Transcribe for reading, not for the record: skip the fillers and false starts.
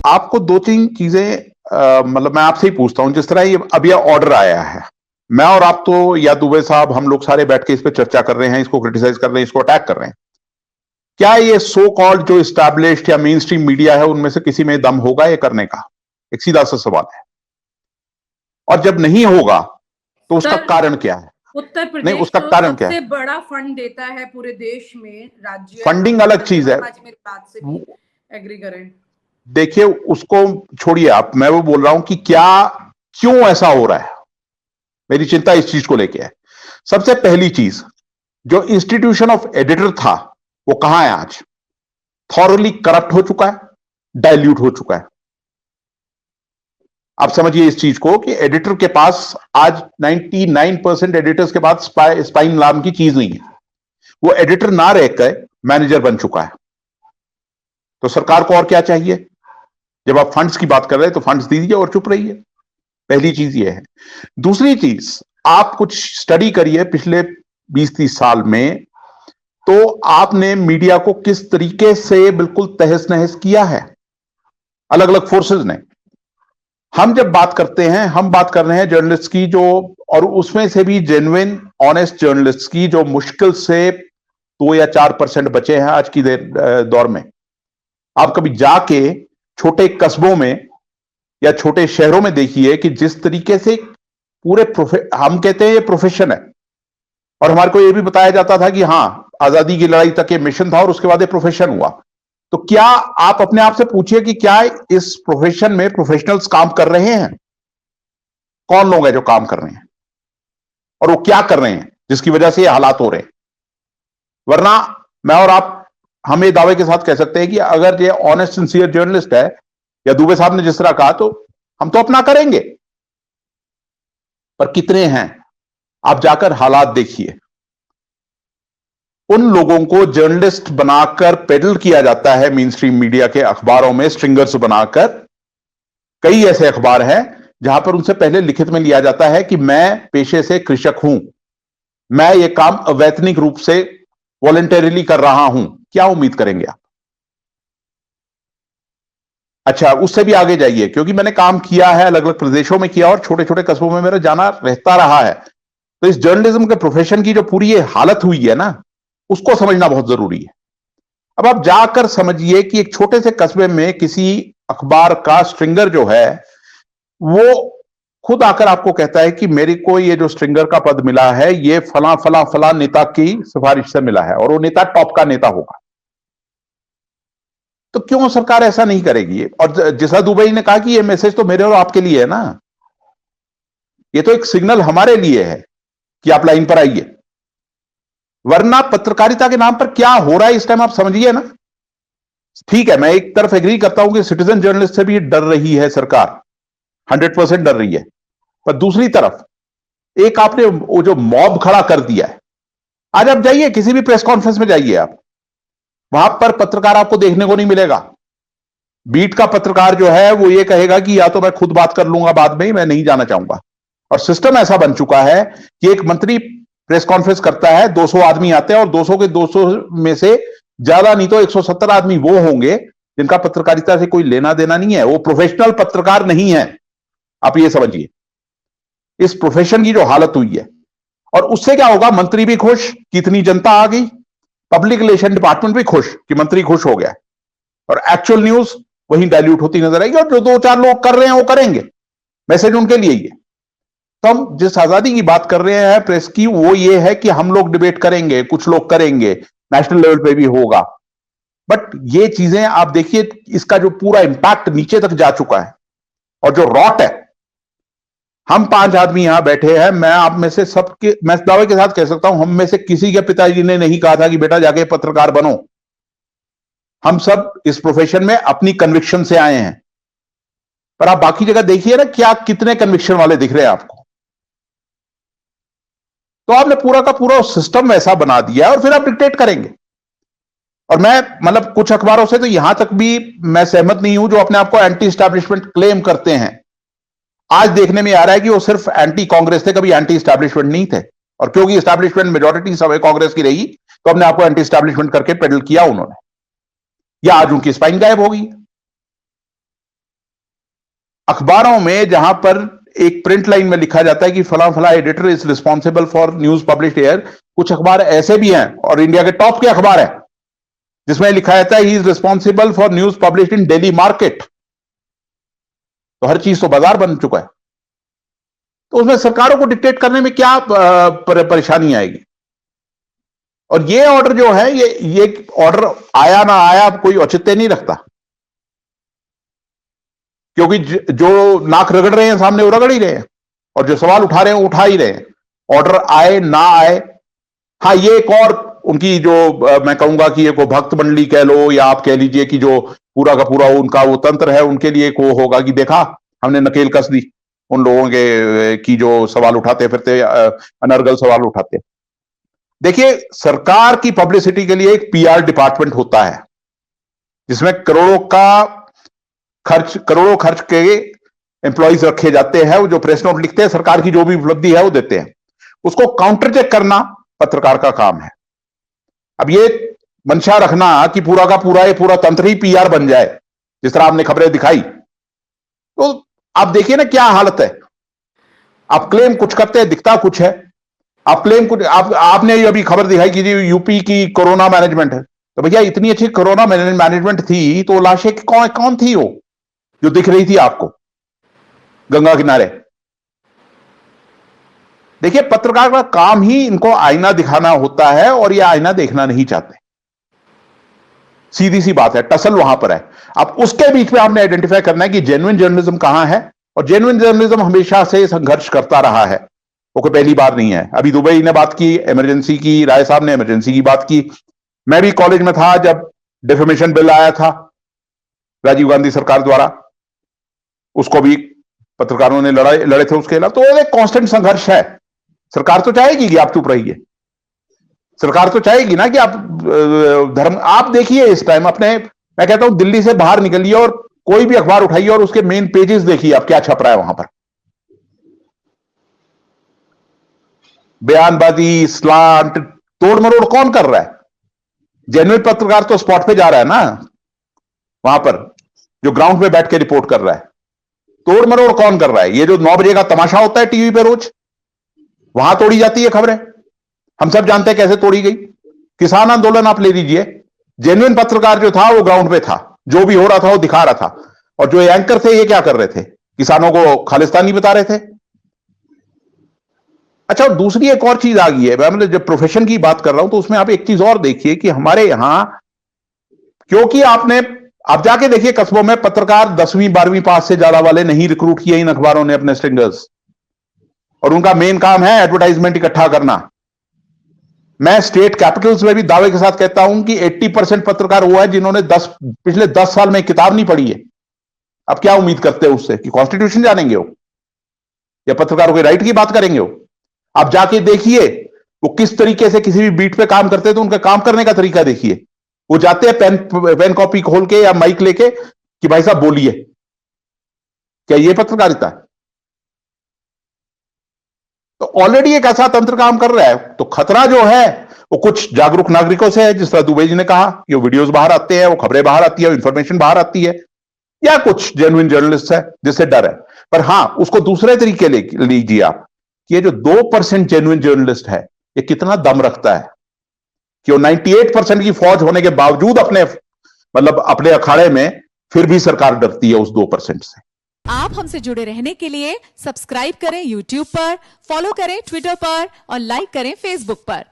आपको दो तीन चीजें मतलब मैं आपसे ही पूछता हूं, जिस तरह ये अब यह ऑर्डर आया है, मैं और आप तो या दुबे साहब हम लोग सारे बैठ के इस पर चर्चा कर रहे हैं, इसको क्रिटिसाइज कर रहे हैं, इसको अटैक कर रहे हैं। क्या ये सो कॉल्ड जो इस्टैब्लिश्ड या मेन स्ट्रीम मीडिया है उनमें से किसी में दम होगा ये करने का? एक सीधा सा सवाल है। और जब नहीं होगा तो उसका कारण क्या है? उत्तर नहीं, प्रदेश उसका तो कारण क्या है? सबसे बड़ा फंड देता है पूरे देश में। राज्य फंडिंग अलग चीज है। मेरी बात से भी एग्री करें। देखिए उसको छोड़िए आप, मैं वो बोल रहा हूं कि क्यों ऐसा हो रहा है। मेरी चिंता इस चीज को लेके है। सबसे पहली चीज, जो इंस्टीट्यूशन ऑफ एडिटर था वो कहां है आज? थॉरली करप्ट हो चुका है, डाइल्यूट हो चुका है। आप समझिए इस चीज को कि एडिटर के पास आज 99% एडिटर्स के पास स्पाइन नाम की चीज नहीं है। वो एडिटर ना रहकर मैनेजर बन चुका है। तो सरकार को और क्या चाहिए? जब आप फंड्स की बात कर रहे हैं तो फंड्स दीजिए और चुप रहिए। पहली चीज ये है। दूसरी चीज, आप कुछ स्टडी करिए पिछले 20-30 साल में, तो आपने मीडिया को किस तरीके से बिल्कुल तहस नहस किया है अलग अलग फोर्सेस ने। हम जब बात करते हैं, हम बात कर रहे हैं जर्नलिस्ट की, जो और उसमें से भी जेन्युइन ऑनेस्ट जर्नलिस्ट की, जो मुश्किल से 2 या 4% बचे हैं आज की दौर में। आप कभी जाके छोटे कस्बों में या छोटे शहरों में देखिए कि जिस तरीके से पूरे हम कहते हैं ये प्रोफेशन है, और हमारे को यह भी बताया जाता था कि हां आजादी की लड़ाई तक ये मिशन था और उसके बाद ये प्रोफेशन हुआ। तो क्या आप अपने आप से पूछिए कि क्या इस प्रोफेशन में प्रोफेशनल्स काम कर रहे हैं? कौन लोग हैं जो काम कर रहे हैं और वो क्या कर रहे हैं जिसकी वजह से ये हालात हो रहे हैं? वरना मैं और आप हम ये दावे के साथ कह सकते हैं कि अगर ये ऑनेस्ट सिंसियर जर्नलिस्ट है, या दुबे साहब ने जिस तरह कहा, तो हम तो अपना करेंगे। पर कितने हैं? आप जाकर हालात देखिए। उन लोगों को जर्नलिस्ट बनाकर पेडल किया जाता है मेन स्ट्रीम मीडिया के अखबारों में, स्ट्रिंगर्स बनाकर। कई ऐसे अखबार हैं जहां पर उनसे पहले लिखित में लिया जाता है कि मैं पेशे से कृषक हूं, मैं ये काम अवैतनिक रूप से वॉलंटरीली कर रहा हूं। क्या उम्मीद करेंगे आप? अच्छा, उससे भी आगे जाइए, क्योंकि मैंने काम किया है, अलग अलग प्रदेशों में किया और छोटे छोटे कस्बों में मेरा जाना रहता रहा है। तो इस जर्नलिज्म के प्रोफेशन की जो पूरी ये हालत हुई है ना, उसको समझना बहुत जरूरी है। अब आप जाकर समझिए कि एक छोटे से कस्बे में किसी अखबार का स्ट्रिंगर जो है, वो खुद आकर आपको कहता है कि मेरे को ये जो स्ट्रिंगर का पद मिला है ये फला फला फला नेता की सिफारिश से मिला है, और वो नेता टॉप का नेता होगा। तो क्यों सरकार ऐसा नहीं करेगी? और जैसा दुबई ने कहा कि ये मैसेज तो मेरे और आपके लिए है ना, ये तो एक सिग्नल हमारे लिए है कि आप लाइन पर आइए। वरना पत्रकारिता के नाम पर क्या हो रहा है इस टाइम आप समझिए ना। ठीक है, मैं एक तरफ एग्री करता हूं कि सिटीजन जर्नलिस्ट से भी डर रही है सरकार, 100% डर रही है। पर दूसरी तरफ एक आपने वो जो मॉब खड़ा कर दिया है, आज आप जाइए किसी भी प्रेस कॉन्फ्रेंस में जाइए, आप वहां पर पत्रकार आपको देखने को नहीं मिलेगा। बीट का पत्रकार जो है वो ये कहेगा कि या तो मैं खुद बात कर लूंगा बाद में, मैं नहीं जाना चाहूंगा। और सिस्टम ऐसा बन चुका है कि एक मंत्री प्रेस कॉन्फ्रेंस करता है, 200 आदमी आते हैं, और 200 के 200 में से ज्यादा नहीं तो 170 आदमी वो होंगे जिनका पत्रकारिता से कोई लेना देना नहीं है, वो प्रोफेशनल पत्रकार नहीं है। आप ये समझिए इस प्रोफेशन की जो हालत हुई है। और उससे क्या होगा? मंत्री भी खुश कि इतनी जनता आ गई, पब्लिक रिलेशन डिपार्टमेंट भी खुश कि मंत्री खुश हो गया, और एक्चुअल न्यूज वहीं डाइल्यूट होती नजर आएगी, और जो 2-4 लोग कर रहे हैं वो करेंगे, मैसेज उनके लिए ही है। तो हम जिस आजादी की बात कर रहे हैं प्रेस की, वो ये है कि हम लोग डिबेट करेंगे, कुछ लोग करेंगे, नेशनल लेवल पे भी होगा। बट ये चीजें आप देखिए, इसका जो पूरा इंपैक्ट नीचे तक जा चुका है, और जो रॉट है। हम 5 आदमी यहां बैठे हैं, मैं आप में से सबके, मैं दावे के साथ कह सकता हूं, हम में से किसी के पिताजी ने नहीं कहा था कि बेटा जाके पत्रकार बनो। हम सब इस प्रोफेशन में अपनी कन्विक्शन से आए हैं। पर आप बाकी जगह देखिए ना, क्या कितने कन्विक्शन वाले दिख रहे हैं आपको। तो आपने पूरा का पूरा सिस्टम वैसा बना दिया और फिर आप डिक्टेट करेंगे। और मैं मतलब कुछ अखबारों से तो यहां तक भी मैं सहमत नहीं हूं जो अपने आप को एंटी एस्टैब्लिशमेंट क्लेम करते हैं। आज देखने में आ रहा है कि वो सिर्फ एंटी कांग्रेस थे, कभी एंटी एस्टैब्लिशमेंट नहीं थे। और क्योंकि एस्टैब्लिशमेंट मेजॉरिटी सब कांग्रेस की रही, तो अपने आपको एंटी एस्टैब्लिशमेंट करके पेडल किया उन्होंने, या आज उनकी स्पाइन गायब हो गई। अखबारों में जहां पर एक प्रिंट लाइन में लिखा जाता है कि फला फला editor is responsible for news published here, कुछ अखबार ऐसे भी हैं और इंडिया के टॉप के अखबार हैं जिसमें लिखा जाता है he is responsible for news published in daily market. तो हर चीज तो बाजार बन चुका है, तो उसमें सरकारों को डिक्टेट करने में क्या परेशानी आएगी। और ये ऑर्डर जो है, ये ऑर्डर आया ना आया कोई औचित्य नहीं रखता, क्योंकि जो नाक रगड़ रहे हैं सामने वो रगड़ ही रहे हैं और जो सवाल उठा रहे हैं वो उठा ही रहे हैं। ऑर्डर आए ना आए, हाँ ये एक और उनकी जो मैं कहूंगा कि एक वो भक्त मंडली कह लो या आप कह लीजिए कि जो पूरा का पूरा उनका वो तंत्र है, उनके लिए एक वो होगा कि देखा हमने नकेल कस दी उन लोगों के की जो सवाल उठाते फिरते, अनर्गल सवाल उठाते। देखिए, सरकार की पब्लिसिटी के लिए एक पीआर डिपार्टमेंट होता है जिसमें करोड़ों खर्च के एम्प्लॉइज रखे जाते हैं, वो जो प्रेस नोट लिखते हैं, सरकार की जो भी उपलब्धि है वो देते हैं, उसको काउंटर चेक करना पत्रकार का काम है। अब ये मंशा रखना कि पूरा का पूरा ये पूरा तंत्र ही पीआर बन जाए, जिस तरह आपने खबरें दिखाई, तो आप देखिए ना क्या हालत है। आप क्लेम कुछ करते हैं, दिखता कुछ है। आप क्लेम कुछ, आपने अभी खबर दिखाई कि यूपी की कोरोना मैनेजमेंट है, तो भैया इतनी अच्छी कोरोना मैनेजमेंट थी तो लाशें कौन थी वो जो दिख रही थी आपको गंगा किनारे। देखिए, पत्रकार का काम ही इनको आईना दिखाना होता है और ये आईना देखना नहीं चाहते। सीधी सी बात है, टसल वहां पर है। अब उसके बीच में आपने आइडेंटिफाई करना है कि जेन्युइन जर्नलिज्म कहां है, और जेन्युइन जर्नलिज्म हमेशा से संघर्ष करता रहा है, वो कोई पहली बार नहीं है। अभी दुबई ने बात की इमरजेंसी की, राय साहब ने इमरजेंसी की बात की। मैं भी कॉलेज में था जब डिफेमेशन बिल आया था राजीव गांधी सरकार द्वारा, उसको भी पत्रकारों ने लड़े थे उसके खिलाफ। तो एक कांस्टेंट संघर्ष है। सरकार तो चाहेगी कि आप चुप रहिए, सरकार तो चाहेगी ना कि आप धर्म, आप देखिए इस टाइम अपने, मैं कहता हूं दिल्ली से बाहर निकलिए और कोई भी अखबार उठाइए और उसके मेन पेजेस देखिए आप क्या छप रहा है वहां पर। बयानबाजी, स्लांट, तोड़ मरोड़ कौन कर रहा है? जेन्युइन पत्रकार तो स्पॉट पे जा रहा है ना, वहां पर जो ग्राउंड पे बैठ के रिपोर्ट कर रहा है। तोड़ मरोड़ कौन कर रहा है? ये जो 9 बजे का तमाशा होता है टीवी पे रोज, वहां तोड़ी जाती है खबरें, हम सब जानते हैं कैसे तोड़ी गई। किसान आंदोलन आप ले लीजिए, जेन्युइन पत्रकार जो था वो ग्राउंड पे था, जो भी हो रहा था वो दिखा रहा था, और जो एंकर थे ये क्या कर रहे थे? किसानों को खालिस्तानी बता रहे थे। अच्छा, और दूसरी एक और चीज आ गई है, मैं जब प्रोफेशन की बात कर रहा हूं तो उसमें आप एक चीज और देखिए कि हमारे यहां, क्योंकि आप जाके देखिए कस्बों में पत्रकार 10वीं 12वीं पास से ज्यादा वाले नहीं रिक्रूट किए इन अखबारों ने अपने स्ट्रिंगर्स, और उनका मेन काम है एडवर्टाइजमेंट इकट्ठा करना। मैं स्टेट कैपिटल्स में भी दावे के साथ कहता हूं कि 80% पत्रकार वो है जिन्होंने पिछले 10 साल में किताब नहीं पढ़ी है। अब क्या उम्मीद करते हैं उससे कि कॉन्स्टिट्यूशन जानेंगे वो या पत्रकारों के राइट की बात करेंगे वो? आप जाके देखिए वो किस तरीके से किसी भी बीट पे काम करते हैं, तो उनका काम करने का तरीका देखिए। वो जाते हैं पेन कॉपी खोल के या माइक लेके कि भाई साहब बोलिए। क्या ये पत्रकारिता है? तो ऑलरेडी एक ऐसा तंत्र काम कर रहा है, तो खतरा जो है वो कुछ जागरूक नागरिकों से है, जिस तरह दुबे जी ने कहा कि वो वीडियोस बाहर आते हैं, वो खबरें बाहर आती है, इंफॉर्मेशन बाहर आती है, या कुछ जेन्युइन जर्नलिस्ट है जिससे डर है। पर हां, उसको दूसरे तरीके लीजिए आप कि ये जो 2% जेन्युइन जर्नलिस्ट है ये कितना दम रखता है कि वो 98% की फौज होने के बावजूद अपने अखाड़े में फिर भी सरकार डरती है उस 2% से। आप हमसे जुड़े रहने के लिए सब्सक्राइब करें YouTube पर, फॉलो करें Twitter पर और लाइक करें Facebook पर।